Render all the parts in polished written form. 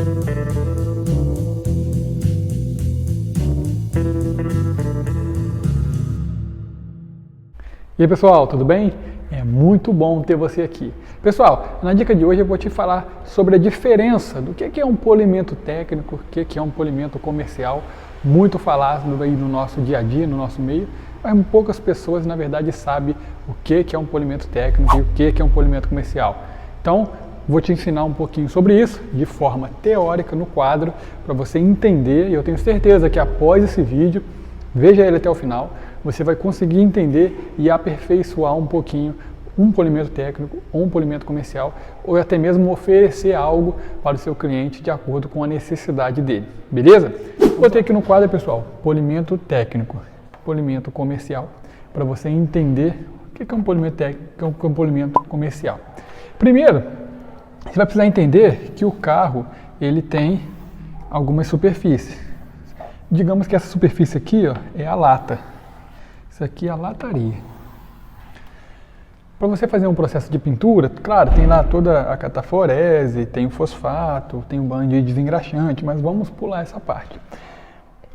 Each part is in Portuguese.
E aí pessoal, tudo bem? É muito bom ter você aqui. Pessoal, na dica de hoje eu vou te falar sobre a diferença do que é um polimento técnico, o que é um polimento comercial, muito falado aí no nosso dia a dia, no nosso meio, mas poucas pessoas na verdade sabem o que é um polimento técnico e o que é um polimento comercial. Então, vou te ensinar um pouquinho sobre isso, de forma teórica no quadro, para você entender, e eu tenho certeza que após esse vídeo, veja ele até o final, você vai conseguir entender e aperfeiçoar um pouquinho um polimento técnico ou um polimento comercial, ou até mesmo oferecer algo para o seu cliente de acordo com a necessidade dele, beleza? Botei aqui no quadro, pessoal, polimento técnico, polimento comercial, para você entender o que é um polimento técnico e o que é um polimento comercial. Primeiro, você vai precisar entender que o carro ele tem algumas superfícies. Digamos que essa superfície aqui, ó, é a lata. Isso aqui é a lataria. Para você fazer um processo de pintura, claro, tem lá toda a cataforese, tem o fosfato, tem o banho de desengraxante, mas vamos pular essa parte.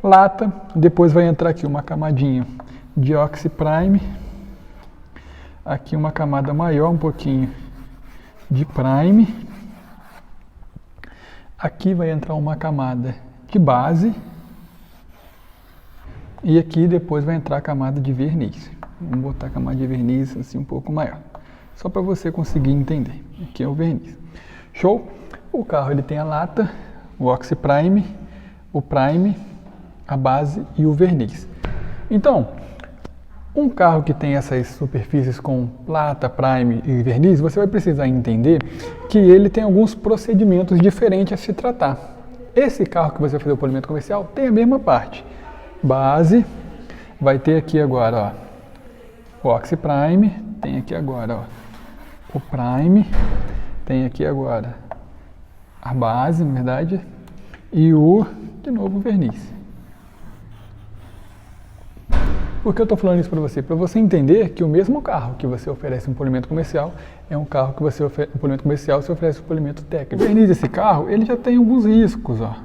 Lata, depois vai entrar aqui uma camadinha de oxi-prime, aqui uma camada maior, um pouquinho de prime, aqui vai entrar uma camada de base, e aqui depois vai entrar a camada de verniz. Vamos botar a camada de verniz assim um pouco maior, só para você conseguir entender. Aqui é o verniz. Show? O carro ele tem a lata, o oxi-prime, o prime, a base e o verniz. Então, um carro que tem essas superfícies com lata, prime e verniz, você vai precisar entender que ele tem alguns procedimentos diferentes a se tratar. Esse carro que você vai fazer o polimento comercial tem a mesma parte. Base, vai ter aqui agora, ó, o oxi-prime, tem aqui agora, ó, o prime, tem aqui agora a base, na verdade, e de novo, o verniz. Por que eu estou falando isso para você? Para você entender que o mesmo carro que você oferece um polimento comercial é um carro que você oferece um polimento comercial, você oferece um polimento técnico. O verniz desse carro, ele já tem alguns riscos, ó.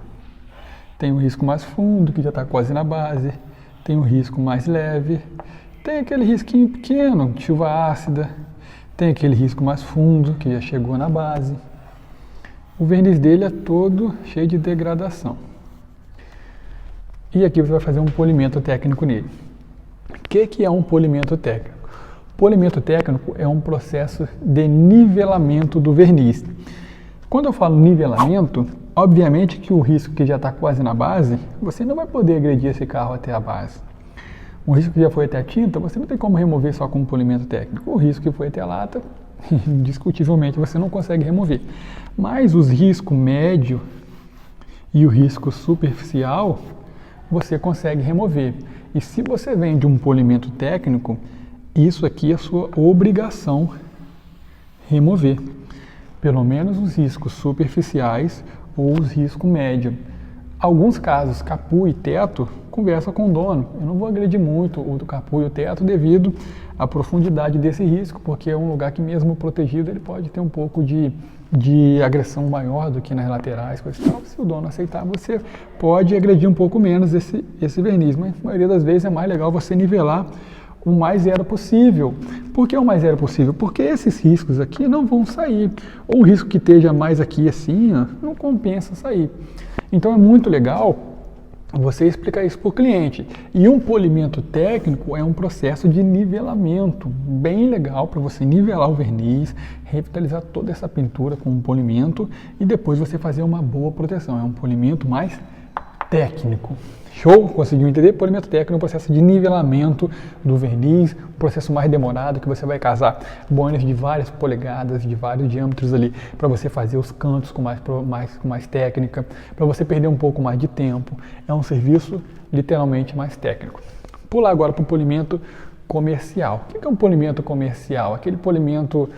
Tem um risco mais fundo, que já está quase na base, tem um risco mais leve, tem aquele risquinho pequeno, de chuva ácida, tem aquele risco mais fundo, que já chegou na base. O verniz dele é todo cheio de degradação. E aqui você vai fazer um polimento técnico nele. O que é um polimento técnico? Polimento técnico é um processo de nivelamento do verniz. Quando eu falo nivelamento, obviamente que o risco que já está quase na base, você não vai poder agredir esse carro até a base. O risco que já foi até a tinta, você não tem como remover só com um polimento técnico. O risco que foi até a lata, indiscutivelmente você não consegue remover. Mas os riscos médio e o risco superficial, você consegue remover. E se você vende um polimento técnico, isso aqui é a sua obrigação remover. Pelo menos os riscos superficiais ou os riscos médios. Alguns casos, capô e teto, conversa com o dono. Eu não vou agredir muito o do capô e o teto devido à profundidade desse risco, porque é um lugar que mesmo protegido ele pode ter um pouco de agressão maior do que nas laterais, coisa e tal. Se o dono aceitar, você pode agredir um pouco menos esse verniz, mas na maioria das vezes é mais legal você nivelar o mais zero possível. Por que o mais zero possível? Porque esses riscos aqui não vão sair. Ou o risco que esteja mais aqui assim, ó, não compensa sair. Então é muito legal você explicar isso para o cliente. E um polimento técnico é um processo de nivelamento bem legal para você nivelar o verniz, revitalizar toda essa pintura com um polimento e depois você fazer uma boa proteção. É um polimento mais técnico. Show? Conseguiu entender? Polimento técnico é um processo de nivelamento do verniz, um processo mais demorado que você vai casar boinas de várias polegadas, de vários diâmetros ali, para você fazer os cantos com mais técnica, para você perder um pouco mais de tempo. É um serviço literalmente mais técnico. Pular agora para o polimento comercial. O que é um polimento comercial? Aquele polimento...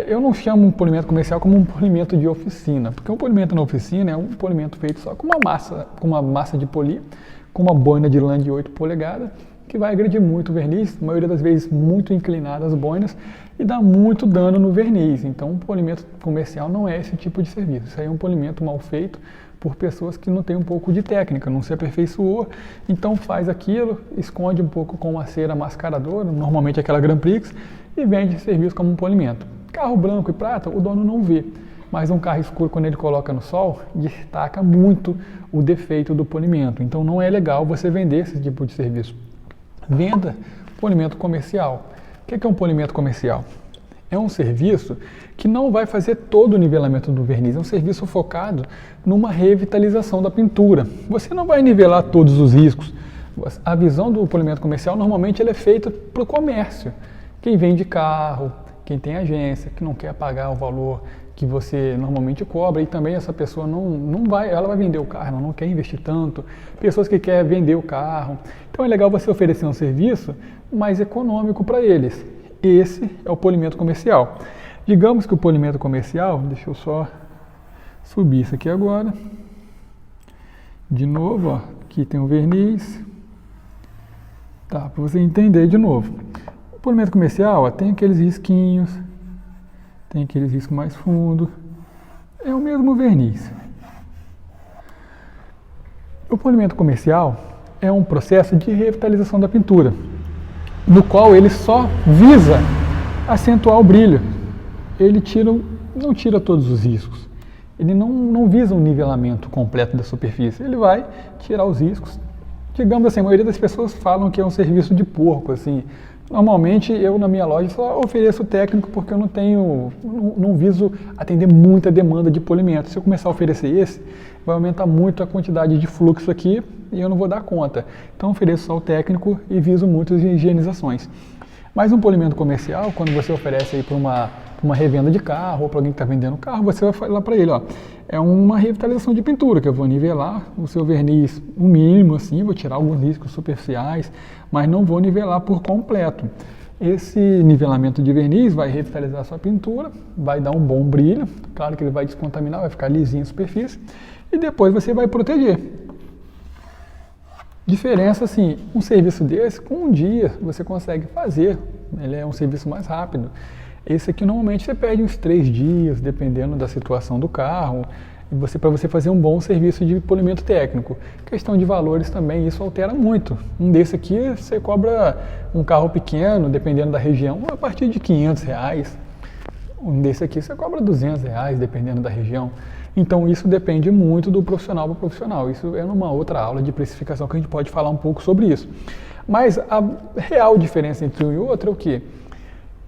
eu não chamo um polimento comercial como um polimento de oficina, porque um polimento na oficina é um polimento feito só com uma massa de polir, com uma boina de lã de 8 polegadas, que vai agredir muito o verniz, a maioria das vezes muito inclinada as boinas, e dá muito dano no verniz. Então, o polimento comercial não é esse tipo de serviço. Isso aí é um polimento mal feito por pessoas que não têm um pouco de técnica, não se aperfeiçoou, então faz aquilo, esconde um pouco com uma cera mascaradora, normalmente aquela Grand Prix, e vende esse serviço como um polimento. Carro branco e prata, o dono não vê, mas um carro escuro, quando ele coloca no sol, destaca muito o defeito do polimento. Então não é legal você vender esse tipo de serviço. Venda polimento comercial. O que é um polimento comercial? É um serviço que não vai fazer todo o nivelamento do verniz, é um serviço focado numa revitalização da pintura. Você não vai nivelar todos os riscos. A visão do polimento comercial, normalmente, ele é feita para o comércio. Quem vende carro, quem tem agência, que não quer pagar o valor que você normalmente cobra, e também essa pessoa não vai, ela vai vender o carro, ela não quer investir tanto. Pessoas que querem vender o carro. Então é legal você oferecer um serviço mais econômico para eles. Esse é o polimento comercial. Digamos que o polimento comercial, deixa eu só subir isso aqui agora. De novo, ó, aqui tem o verniz. Tá, para você entender de novo. O polimento comercial, ó, tem aqueles risquinhos, tem aqueles riscos mais fundo. É o mesmo verniz. O polimento comercial é um processo de revitalização da pintura, no qual ele só visa acentuar o brilho. Ele não tira todos os riscos. Ele não visa um nivelamento completo da superfície. Ele vai tirar os riscos. Digamos assim, a maioria das pessoas falam que é um serviço de porco, assim. Normalmente, eu na minha loja só ofereço técnico porque eu não viso atender muita demanda de polimento. Se eu começar a oferecer esse, vai aumentar muito a quantidade de fluxo aqui e eu não vou dar conta. Então, ofereço só o técnico e viso muitas higienizações. Mas um polimento comercial, quando você oferece aí para uma revenda de carro ou para alguém que está vendendo carro, você vai falar para ele, ó, é uma revitalização de pintura, que eu vou nivelar o seu verniz o mínimo, assim, vou tirar alguns riscos superficiais, mas não vou nivelar por completo. Esse nivelamento de verniz vai revitalizar a sua pintura, vai dar um bom brilho, claro que ele vai descontaminar, vai ficar lisinho a superfície, e depois você vai proteger. Diferença, assim, um serviço desse, com um dia você consegue fazer, ele é um serviço mais rápido. Esse aqui normalmente você pede uns 3 dias, dependendo da situação do carro, para você fazer um bom serviço de polimento técnico. Questão de valores também, isso altera muito. Um desse aqui você cobra um carro pequeno, dependendo da região, a partir de R$500. Um desse aqui você cobra R$200, dependendo da região. Então isso depende muito do profissional para o profissional. Isso é numa outra aula de precificação que a gente pode falar um pouco sobre isso. Mas a real diferença entre um e outro é o quê?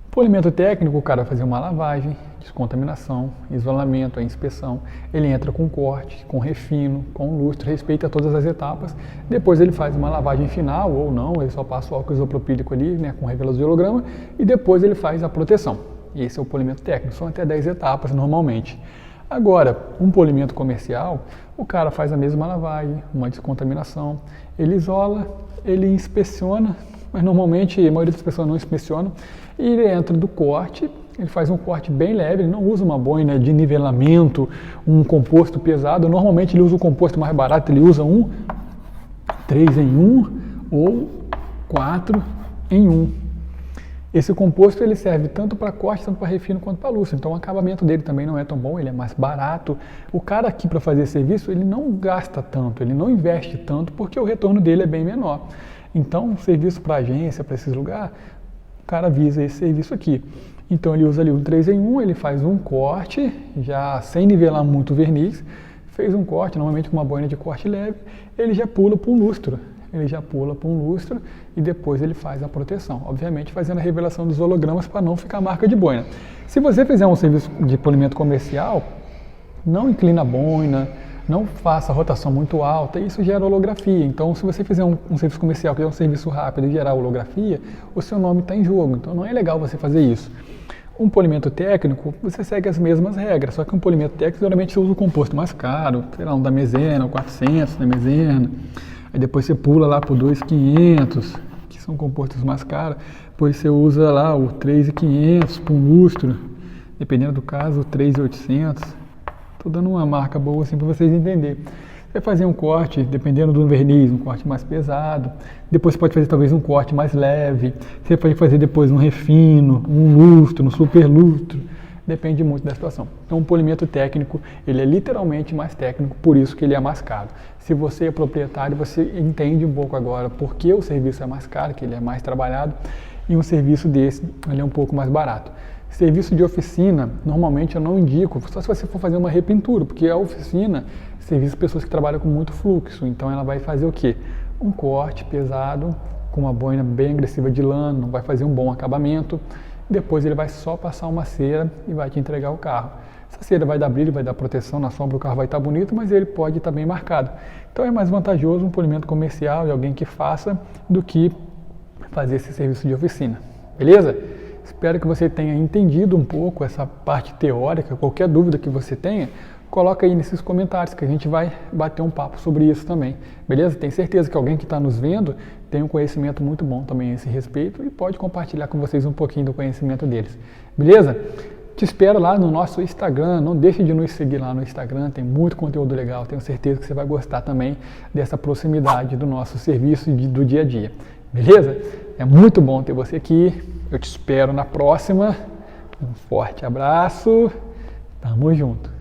Polimento técnico, o cara vai fazer uma lavagem, descontaminação, isolamento, a inspeção. Ele entra com corte, com refino, com lustre, respeita todas as etapas. Depois ele faz uma lavagem final ou não, ele só passa o álcool isopropílico ali, né, com revelazolograma, e depois ele faz a proteção. Esse é o polimento técnico, são até 10 etapas normalmente. Agora, um polimento comercial, o cara faz a mesma lavagem, uma descontaminação, ele isola, ele inspeciona, mas normalmente a maioria das pessoas não inspecionam, e ele entra do corte, ele faz um corte bem leve, ele não usa uma boina de nivelamento, um composto pesado, normalmente ele usa o composto mais barato, ele usa um 3 em 1 ou 4 em 1. Esse composto ele serve tanto para corte, tanto para refino quanto para lustre, então o acabamento dele também não é tão bom, ele é mais barato. O cara aqui para fazer esse serviço, ele não gasta tanto, ele não investe tanto, porque o retorno dele é bem menor. Então, serviço para agência, para esses lugares, o cara visa esse serviço aqui. Então ele usa ali um 3 em 1, ele faz um corte, já sem nivelar muito o verniz, fez um corte, normalmente com uma boina de corte leve, ele já pula para um lustro. Ele já pula para um lustro e depois ele faz a proteção. Obviamente fazendo a revelação dos hologramas para não ficar marca de boina. Se você fizer um serviço de polimento comercial, não inclina a boina, não faça rotação muito alta, isso gera holografia. Então se você fizer um serviço comercial que é um serviço rápido e gerar holografia, o seu nome está em jogo. Então não é legal você fazer isso. Um polimento técnico, você segue as mesmas regras, só que um polimento técnico, geralmente você usa o composto mais caro, sei lá, um da Mesena, o 400 da Mesena. Aí depois você pula lá para o 2.500, que são compostos mais caros. Depois você usa lá o 3.500 para um lustro, dependendo do caso, o 3.800. Estou dando uma marca boa assim para vocês entenderem. vai fazer um corte, dependendo do verniz, um corte mais pesado. Depois você pode fazer talvez um corte mais leve. Você pode fazer depois um refino, um lustro, um super lustro. Depende muito da situação. Então, o polimento técnico, ele é literalmente mais técnico, por isso que ele é mais caro. Se você é proprietário, você entende um pouco agora por que o serviço é mais caro, que ele é mais trabalhado, e um serviço desse, ele é um pouco mais barato. Serviço de oficina, normalmente eu não indico, só se você for fazer uma repintura, porque a oficina, serviço de pessoas que trabalham com muito fluxo, então ela vai fazer o quê? Um corte pesado, com uma boina bem agressiva de lã, não vai fazer um bom acabamento. Depois ele vai só passar uma cera e vai te entregar o carro. Essa cera vai dar brilho, vai dar proteção na sombra, o carro vai estar bonito, mas ele pode estar bem marcado. Então é mais vantajoso um polimento comercial de alguém que faça do que fazer esse serviço de oficina. Beleza? Espero que você tenha entendido um pouco essa parte teórica. Qualquer dúvida que você tenha, coloca aí nesses comentários que a gente vai bater um papo sobre isso também. Beleza? Tenho certeza que alguém que está nos vendo tem um conhecimento muito bom também a esse respeito e pode compartilhar com vocês um pouquinho do conhecimento deles. Beleza? Te espero lá no nosso Instagram, não deixe de nos seguir lá no Instagram, tem muito conteúdo legal, tenho certeza que você vai gostar também dessa proximidade do nosso serviço do dia a dia. Beleza? É muito bom ter você aqui, eu te espero na próxima, um forte abraço, tamo junto!